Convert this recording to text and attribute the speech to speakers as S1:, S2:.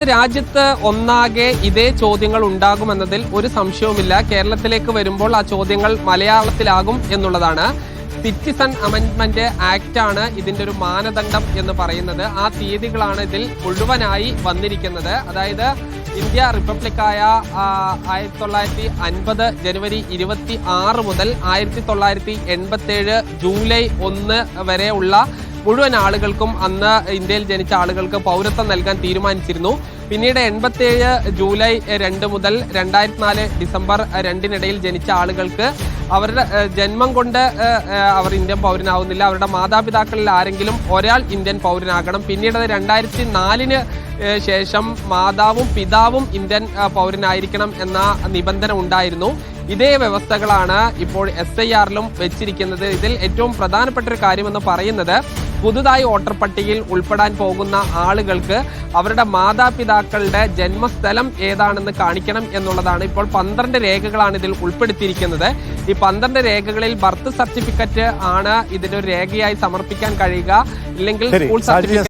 S1: രാജ്യത്ത് ഒന്നാകെ ഇതേ ചോദ്യങ്ങൾ ഉണ്ടാകുമെന്നതിൽ ഒരു സംശയവുമില്ല. കേരളത്തിലേക്ക് വരുമ്പോൾ ആ ചോദ്യങ്ങൾ മലയാളത്തിലാകും എന്നുള്ളതാണ്. സിറ്റിസൺ അമെൻഡ്മെന്റ് ആക്ട് ആണ് ഇതിന്റെ ഒരു മാനദണ്ഡം എന്ന് പറയുന്നത്. ആ തീയതികളാണ് ഇതിൽ മുഴുവനായി വന്നിരിക്കുന്നത്. അതായത് ഇന്ത്യ റിപ്പബ്ലിക്കായ 1950 ജനുവരി 26 മുതൽ 1987 ജൂലൈ 1 വരെ ഉള്ള മുഴുവൻ ആളുകൾക്കും അന്ന് ഇന്ത്യയിൽ ജനിച്ച ആളുകൾക്ക് പൗരത്വം നൽകാൻ തീരുമാനിച്ചിരുന്നു. പിന്നീട് 87 ജൂലൈ 2 മുതൽ 2004 ഡിസംബർ 2 ജനിച്ച ആളുകൾക്ക് അവരുടെ ജന്മം കൊണ്ട് അവർ ഇന്ത്യൻ പൗരനാവുന്നില്ല. അവരുടെ മാതാപിതാക്കളിൽ ആരെങ്കിലും ഒരാൾ ഇന്ത്യൻ പൗരനാകണം. പിന്നീട് 2004 ശേഷം മാതാവും പിതാവും ഇന്ത്യൻ പൗരനായിരിക്കണം എന്ന നിബന്ധന ഉണ്ടായിരുന്നു. ഇതേ വ്യവസ്ഥകളാണ് ഇപ്പോൾ SIRലും വെച്ചിരിക്കുന്നത്. ഇതിൽ ഏറ്റവും പ്രധാനപ്പെട്ട ഒരു കാര്യമെന്ന് പറയുന്നത് പുതുതായി വോട്ടർ പട്ടികയിൽ ഉൾപ്പെടാൻ പോകുന്ന ആളുകൾക്ക് അവരുടെ മാതാപിതാക്കളുടെ ജന്മസ്ഥലം ഏതാണെന്ന് കാണിക്കണം എന്നുള്ളതാണ്. ഇപ്പോൾ 12 രേഖകളാണ് ഇതിൽ ഉൾപ്പെടുത്തിയിരിക്കുന്നത്. ഈ 12 രേഖകളിൽ ബർത്ത് സർട്ടിഫിക്കറ്റ് ആണ് ഇതിനൊരു രേഖയായി സമർപ്പിക്കാൻ കഴിയുക, ഇല്ലെങ്കിൽ സ്കൂൾ സർട്ടിഫിക്കറ്റ്